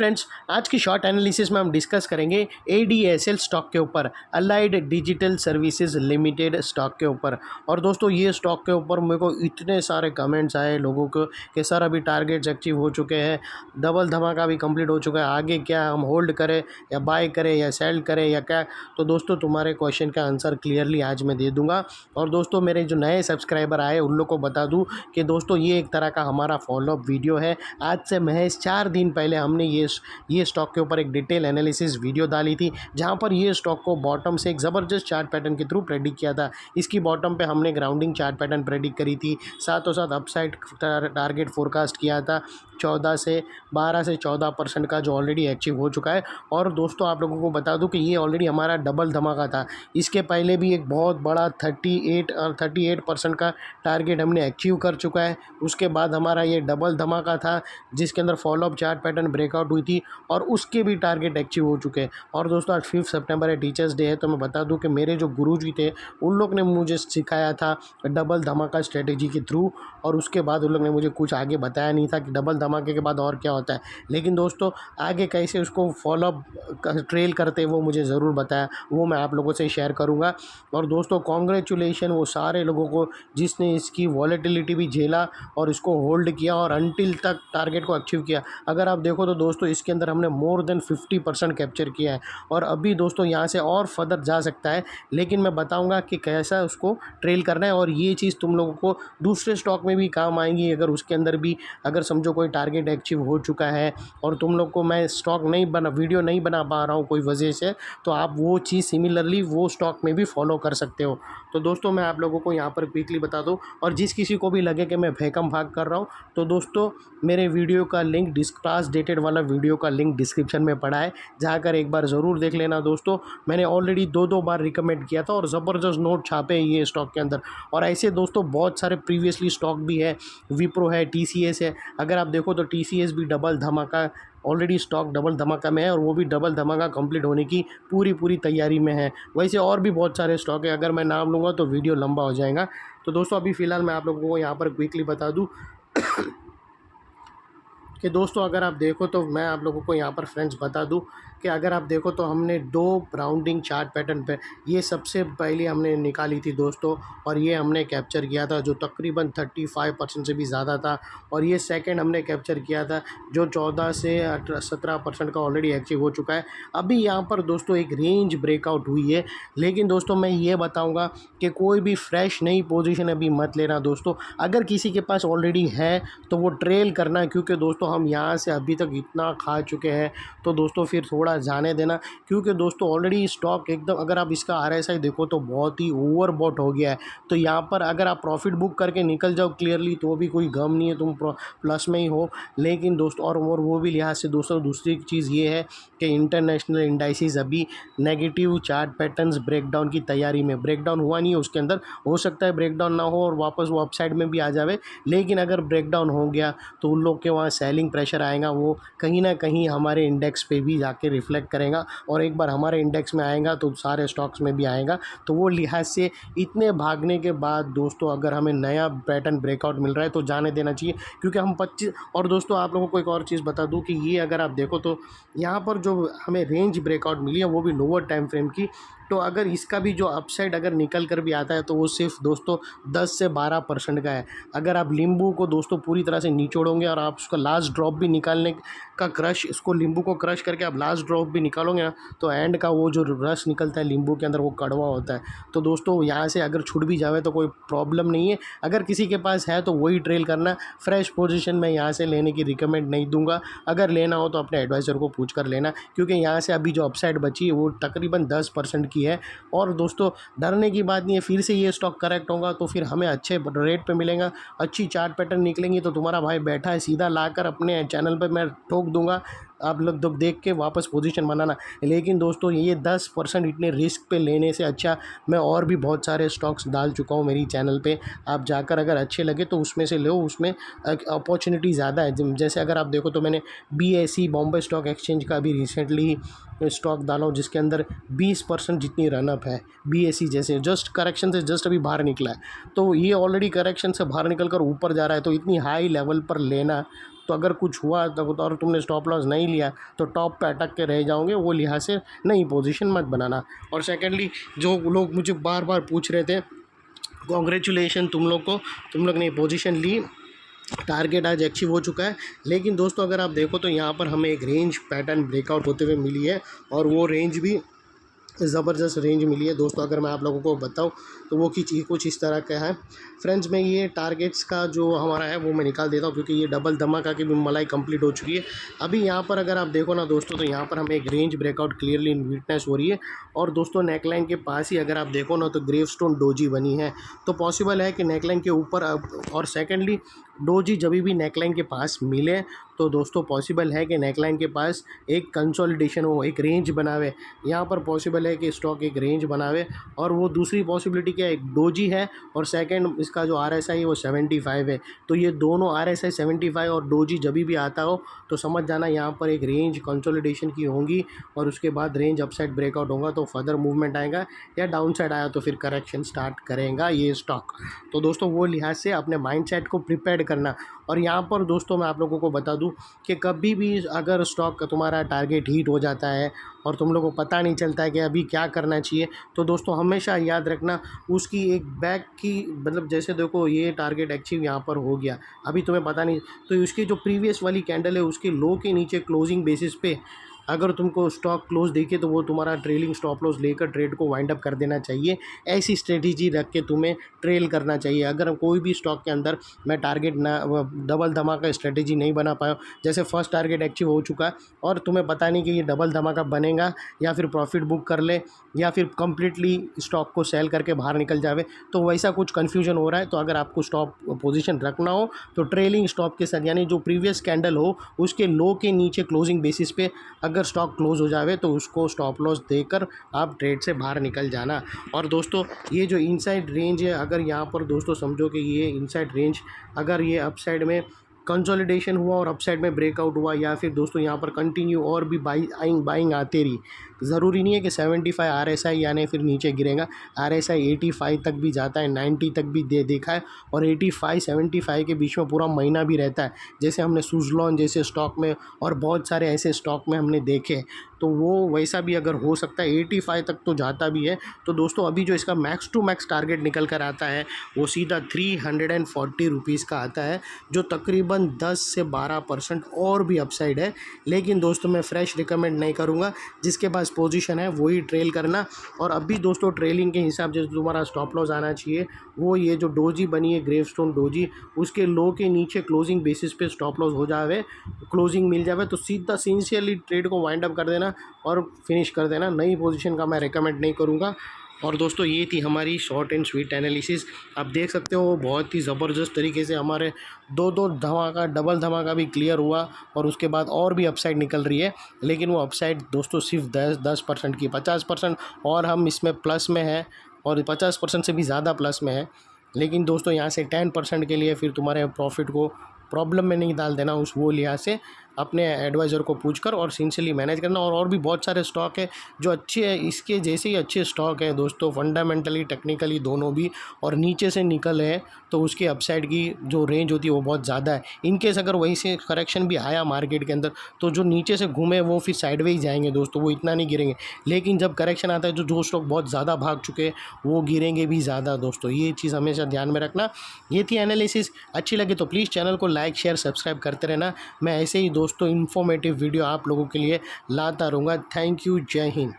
Friends, आज की short analysis में हम डिस्कस करेंगे एडीएसएल स्टॉक के ऊपर, allied digital services limited stock के ऊपर। और दोस्तों ये स्टॉक के ऊपर मेरे को इतने सारे कमेंट्स आए लोगों को कि सर अभी टारगेट्स अचीव हो चुके हैं, डबल धमाका भी कंप्लीट हो चुका है, आगे क्या हम होल्ड करें या बाय करें या सेल करें या क्या। तो दोस्तों तुम्हारे क्वेश्चन का आंसर क्लियरली आज मैं दे दूंगा। और दोस्तों मेरे जो नए सब्सक्राइबर आए उन लोग को बता दूँ कि दोस्तों ये एक तरह का हमारा फॉलोअप वीडियो है। आज से महज 4 दिन पहले हमने ये स्टॉक के ऊपर एक डिटेल एनालिसिस वीडियो डाली थी, जहां पर ये स्टॉक को बॉटम से एक ज़बरदस्त चार्ट पैटर्न के थ्रू प्रेडिक्ट किया था। इसकी बॉटम पे हमने ग्राउंडिंग चार्ट पैटर्न प्रेडिक्ट करी थी, साथों साथ अपसाइड टारगेट फोरकास्ट किया था 12 से 14% का, जो ऑलरेडी अचीव हो चुका है। और दोस्तों आप लोगों को बता दूं कि ये ऑलरेडी हमारा डबल धमाका था। इसके पहले भी एक बहुत बड़ा 38% का टारगेट हमने अचीव कर चुका है। उसके बाद हमारा ये डबल धमाका था जिसके अंदर फॉलोअप चार्ट पैटर्न ब्रेकआउट हुई थी और उसके भी टारगेट अचीव हो चुके हैं। और दोस्तों आज 5 सितंबर है, टीचर्स डे है, तो मैं बता दूं कि मेरे जो गुरुजी थे उन लोग ने मुझे सिखाया था डबल धमाका स्ट्रेटेजी के थ्रू। और उसके बाद उन लोग ने मुझे कुछ आगे बताया नहीं था कि डबल धमाके के बाद और क्या होता है, लेकिन दोस्तों आगे कैसे उसको फॉलोअप ट्रेल करते वो मुझे ज़रूर बताया, वो मैं आप लोगों से शेयर करूँगा। और दोस्तों कॉन्ग्रेचुलेशन वो सारे लोगों को जिसने इसकी वॉलेटिलिटी भी झेला और इसको होल्ड किया और अंटिल तक टारगेट को अचीव किया। अगर आप देखो तो दोस्तों इसके अंदर हमने मोर देन 50% कैप्चर किया है और अभी दोस्तों यहाँ से और फर्दर जा सकता है, लेकिन मैं बताऊँगा कि कैसा उसको ट्रेल करना है। और ये चीज़ तुम लोगों को दूसरे स्टॉक में भी काम आएंगी, अगर उसके अंदर भी अगर समझो कोई टारगेट अचीव हो चुका है और तुम लोग को मैं वीडियो नहीं बना पा रहा हूँ कोई वजह से, तो आप वो चीज़ सिमिलरली वो स्टॉक में भी फॉलो कर सकते हो। तो दोस्तों मैं आप लोगों को यहाँ पर क्विकली बता दूँ, और जिस किसी को भी लगे कि मैं भैकम भाग कर रहा हूँ, तो दोस्तों मेरे वीडियो का लिंक क्लास डेटेड वाला वीडियो का लिंक डिस्क्रिप्शन में पड़ा है, जाकर एक बार ज़रूर देख लेना। दोस्तों मैंने ऑलरेडी 2 बार रिकमेंड किया था और ज़बरदस्त नोट छापे हैं ये स्टॉक के अंदर। और ऐसे दोस्तों बहुत सारे प्रीवियसली स्टॉक भी है, विप्रो है, टीसीएस है। अगर आप देखो तो टीसीएस भी डबल धमाका ऑलरेडी स्टॉक डबल धमाका में है और वो भी डबल धमाका कंप्लीट होने की पूरी तैयारी में है। वैसे और भी बहुत सारे स्टॉक है, अगर मैं नाम लूँगा तो वीडियो लंबा हो जाएगा। तो दोस्तों अभी फ़िलहाल मैं आप लोगों को यहाँ पर क्विकली बता दूँ कि दोस्तों अगर आप देखो तो मैं आप लोगों को यहाँ पर फ्रेंड्स बता दूं कि अगर आप देखो तो हमने 2 राउंडिंग चार्ट पैटर्न पे ये सबसे पहले हमने निकाली थी दोस्तों, और ये हमने कैप्चर किया था जो तकरीबन 35% से भी ज़्यादा था। और ये सेकंड हमने कैप्चर किया था जो 14 से 17% का ऑलरेडी अचीव हो चुका है। अभी यहाँ पर दोस्तों एक रेंज ब्रेकआउट हुई है, लेकिन दोस्तों मैं ये बताऊँगा कि कोई भी फ्रेश नई पोजीशन अभी मत लेना दोस्तों। अगर किसी के पास ऑलरेडी है तो वो ट्रेल करना, क्योंकि दोस्तों हम यहाँ से अभी तक इतना खा चुके हैं, तो दोस्तों फिर थोड़ा जाने देना। क्योंकि दोस्तों ऑलरेडी स्टॉक एकदम, अगर आप इसका आरएसआई देखो तो बहुत ही ओवरबॉट हो गया है। तो यहाँ पर अगर आप प्रॉफिट बुक करके निकल जाओ क्लियरली तो भी कोई गम नहीं है, तुम प्लस में ही हो। लेकिन दोस्तों और वो भी लिहाज से दोस्तों दूसरी चीज़ ये है कि इंटरनेशनल इंडाइसिस अभी नेगेटिव चार्ट पैटर्न्स ब्रेकडाउन की तैयारी में, ब्रेकडाउन हुआ नहीं है उसके अंदर, हो सकता है ब्रेकडाउन ना हो और वापस वो अपसाइड में भी आ जावे, लेकिन अगर ब्रेकडाउन हो गया तो उन लोग के वहाँ सेलिंग प्रेशर आएगा, वो कहीं ना कहीं हमारे इंडेक्स पे भी जाके रिफ्लेक्ट करेगा। और एक बार हमारे इंडेक्स में आएगा तो सारे स्टॉक्स में भी आएगा। तो वो लिहाज से इतने भागने के बाद दोस्तों अगर हमें नया पैटर्न ब्रेकआउट मिल रहा है तो जाने देना चाहिए, क्योंकि हम 25। और दोस्तों आप लोगों को एक और चीज़ बता दूं कि ये अगर आप देखो तो यहाँ पर जो हमें रेंज ब्रेकआउट मिली है वो भी लोअर टाइम फ्रेम की, तो अगर इसका भी जो अपसाइड अगर निकल कर भी आता है तो वो सिर्फ दोस्तों 10 से 12% का है। अगर आप नींबू को दोस्तों पूरी तरह से निचोड़ोगे और आप उसका लास्ट ड्रॉप भी निकालने का क्रश, इसको नींबू को क्रश करके आप लास्ट ड्रॉप भी निकालोगे ना, तो एंड का वो जो रस निकलता है नींबू के अंदर वो कड़वा होता है। तो दोस्तों यहाँ से अगर छूट भी जावे तो कोई प्रॉब्लम नहीं है, अगर किसी के पास है तो वही ट्रेल करना। फ्रेश पोजीशन में यहाँ से लेने की रिकमेंड नहीं दूंगा, अगर लेना हो तो अपने एडवाइज़र को पूछ कर लेना, क्योंकि यहाँ से अभी जो अपसाइड बची है वो तकरीबन 10% की है। और दोस्तों डरने की बात नहीं है, फिर से ये स्टॉक करेक्ट होगा तो फिर हमें अच्छे रेट पे मिलेगा, अच्छी चार्ट पैटर्न निकलेंगी तो तुम्हारा भाई बैठा है सीधा लाकर अपने चैनल पे मैं ठोक दूंगा, आप लोग जब देख के वापस पोजीशन बनाना। लेकिन दोस्तों ये 10% इतने रिस्क पे लेने से अच्छा मैं और भी बहुत सारे स्टॉक्स डाल चुका हूँ मेरी चैनल पे, आप जाकर अगर अच्छे लगे तो उसमें से लो, उसमें अपॉर्चुनिटी ज़्यादा है। जैसे अगर आप देखो तो मैंने BSE बॉम्बे स्टॉक एक्सचेंज का भी रिसेंटली स्टॉक डाला हूँ जिसके अंदर 20% जितनी रनअप है। BSE जैसे जस्ट करेक्शन से जस्ट अभी बाहर निकला है, तो ये ऑलरेडी करेक्शन से बाहर निकल कर ऊपर जा रहा है, तो इतनी हाई लेवल पर लेना तो अगर कुछ हुआ तो और तुमने स्टॉप लॉस नहीं लिया तो टॉप पे अटक के रह जाओगे, वो लिहाज से नई पोजीशन मत बनाना। और सेकेंडली, जो लोग मुझे बार बार पूछ रहे थे, कॉन्ग्रेचुलेशन तुम लोग को, तुम लोग ने पोजीशन ली, टारगेट आज अचीव हो चुका है। लेकिन दोस्तों अगर आप देखो तो यहाँ पर हमें एक रेंज पैटर्न ब्रेकआउट होते हुए मिली है, और वो रेंज भी ज़बरदस्त रेंज मिली है दोस्तों। अगर मैं आप लोगों को बताऊं तो वो कुछ इस तरह का है फ्रेंड्स। मैं ये टारगेट्स का जो हमारा है वो मैं निकाल देता हूं, क्योंकि ये डबल धमाका की भी मलाई कंप्लीट हो चुकी है। अभी यहाँ पर अगर आप देखो ना दोस्तों, तो यहाँ पर हमें एक रेंज ब्रेकआउट क्लियरली विटनेस हो रही है। और दोस्तों नेकलाइन के पास ही अगर आप देखो ना तो ग्रेवस्टोन डोजी बनी है, तो पॉसिबल है कि नेकलाइन के ऊपर और सेकेंडली डोजी जब भी नेकलाइन के पास मिले तो दोस्तों पॉसिबल है कि नेकलाइन के पास एक कंसोलिडेशन हो, एक रेंज बनावे। यहाँ पर पॉसिबल है कि स्टॉक एक रेंज बनावे, और वो दूसरी पॉसिबिलिटी क्या है, एक डोजी है और सेकंड इसका जो RSI है वो 75 है। तो ये दोनों RSI 75 और डोजी जब भी आता हो तो समझ जाना यहाँ पर एक रेंज कंसोलिडेशन की होंगी, और उसके बाद रेंज अपसाइड ब्रेकआउट होगा तो फर्दर मूवमेंट आएगा, या डाउन साइड आया तो फिर करेक्शन स्टार्ट करेगा ये स्टॉक। तो दोस्तों वो लिहाज से अपने माइंडसेट को प्रिपेयर करना। और यहाँ पर दोस्तों मैं आप लोगों को बता दूं कि कभी भी अगर स्टॉक का तुम्हारा टारगेट हिट हो जाता है और तुम लोगों को पता नहीं चलता है कि अभी क्या करना चाहिए, तो दोस्तों हमेशा याद रखना उसकी एक बैक की, मतलब जैसे देखो ये टारगेट अचीव यहाँ पर हो गया, अभी तुम्हें पता नहीं, तो उसकी जो प्रीवियस वाली कैंडल है उसके लो के नीचे क्लोजिंग बेसिस पे अगर तुमको स्टॉक क्लोज देखे तो वो तुम्हारा ट्रेलिंग स्टॉप लॉस लेकर ट्रेड को वाइंड अप कर देना चाहिए। ऐसी स्ट्रेटेजी रख के तुम्हें ट्रेल करना चाहिए। अगर कोई भी स्टॉक के अंदर मैं टारगेट ना डबल धमाका स्ट्रेटेजी नहीं बना पाया, जैसे फर्स्ट टारगेट अचीव हो चुका है और तुम्हें पता नहीं कि ये डबल धमाका बनेगा या फिर प्रॉफिट बुक कर ले या फिर कंप्लीटली स्टॉक को सेल करके बाहर निकल जावे, तो वैसा कुछ कन्फ्यूजन हो रहा है। तो अगर आपको स्टॉप पोजीशन रखना हो तो ट्रेलिंग स्टॉप के साथ, यानी जो प्रीवियस कैंडल हो उसके लो के नीचे क्लोजिंग बेसिस पे अगर स्टॉक क्लोज हो जावे तो उसको स्टॉप लॉस देकर आप ट्रेड से बाहर निकल जाना। और दोस्तों ये जो इनसाइड रेंज है, अगर यहाँ पर दोस्तों समझो कि ये इनसाइड रेंज अगर ये अपसाइड में कंसोलिडेशन हुआ और अपसाइड में ब्रेकआउट हुआ, या फिर दोस्तों यहाँ पर कंटिन्यू और भी बाइंग आते रही, ज़रूरी नहीं है कि 75 RSI यानी फिर नीचे गिरेगा। RSI 85 तक भी जाता है, 90 तक भी देखा है, और 85-75 के बीच में पूरा महीना भी रहता है, जैसे हमने सुज़लॉन जैसे स्टॉक में और बहुत सारे ऐसे स्टॉक में हमने देखे। तो वो वैसा भी अगर हो सकता है, 85 तक तो जाता भी है। तो दोस्तों अभी जो इसका मैक्स टू मैक्स टारगेट निकल कर आता है वो सीधा 340 रुपीज़ का आता है, जो तकरीबन 10 से 12% और भी अपसाइड है। लेकिन दोस्तों मैं फ्रेश रिकमेंड नहीं करूँगा, जिसके पास पोजीशन है वही ट्रेल करना। और अभी दोस्तों ट्रेलिंग के हिसाब से तुम्हारा स्टॉप लॉस आना चाहिए वो ये जो डोजी बनी है ग्रेवस्टोन डोजी, उसके लो के नीचे क्लोजिंग बेसिस पे स्टॉप लॉस हो जावे, क्लोजिंग मिल जावे तो सीधा सिंसियरली ट्रेड को वाइंड अप कर देना और फिनिश कर देना। नई पोजीशन का मैं रिकमेंड नहीं करूँगा। और दोस्तों ये थी हमारी शॉर्ट एंड स्वीट एनालिसिस। आप देख सकते हो बहुत ही ज़बरदस्त तरीके से हमारे दो धमाका डबल धमाका भी क्लियर हुआ, और उसके बाद और भी अपसाइड निकल रही है। लेकिन वो अपसाइड दोस्तों सिर्फ 10% की, 50% और हम इसमें प्लस में हैं, और 50% से भी ज़्यादा प्लस में है। लेकिन दोस्तों यहाँ से 10% के लिए फिर तुम्हारे प्रॉफिट को प्रॉब्लम में नहीं डाल देना, उस वो लिहाज से अपने एडवाइज़र को पूछकर और सिंसियरली मैनेज करना। और भी बहुत सारे स्टॉक है जो अच्छे हैं, इसके जैसे ही अच्छे स्टॉक है दोस्तों, फंडामेंटली टेक्निकली दोनों भी, और नीचे से निकल है तो उसके अपसाइड की जो रेंज होती है वो बहुत ज़्यादा है। इनकेस अगर वहीं से करेक्शन भी आया मार्केट के अंदर तो जो नीचे से घूमे वो फिर साइडवेज जाएंगे दोस्तों, वो इतना नहीं गिरेंगे। लेकिन जब करेक्शन आता है जो स्टॉक बहुत ज़्यादा भाग चुके हैं वो गिरेंगे भी ज़्यादा दोस्तों, ये चीज़ हमेशा ध्यान में रखना। ये थी एनालिसिस, अच्छी लगे तो प्लीज़ चैनल को लाइक शेयर सब्सक्राइब करते रहना। मैं ऐसे ही दोस्तों इन्फॉर्मेटिव वीडियो आप लोगों के लिए लाता रहूँगा। थैंक यू, जय हिंद।